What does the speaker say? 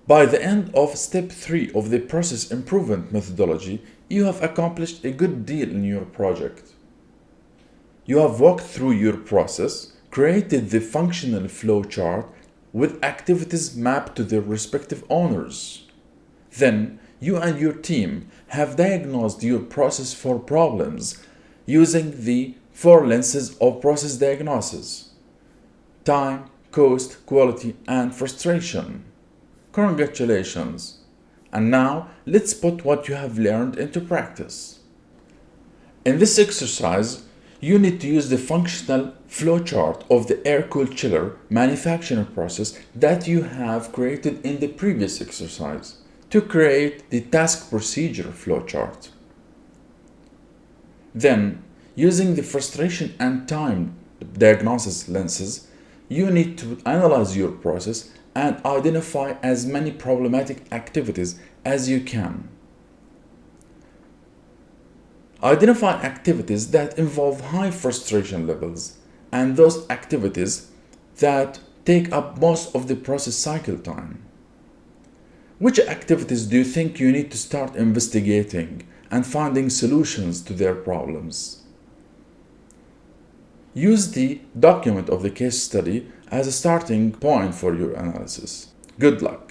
By the end of step 3 of the process improvement methodology, you have accomplished a good deal in your project. You have walked through your process, created the functional flow chart with activities mapped to their respective owners. Then, you and your team have diagnosed your process for problems using the 4 lenses of process diagnosis: time, cost, quality, and frustration. Congratulations! And now, let's put what you have learned into practice. In this exercise, you need to use the functional flowchart of the air-cooled chiller manufacturing process that you have created in the previous exercise to create the task procedure flowchart. Then, using the frustration and time diagnosis lenses, you need to analyze your process and identify as many problematic activities as you can. Identify activities that involve high frustration levels and those activities that take up most of the process cycle time. Which activities do you think you need to start investigating and finding solutions to their problems? Use the document of the case study as a starting point for your analysis. Good luck.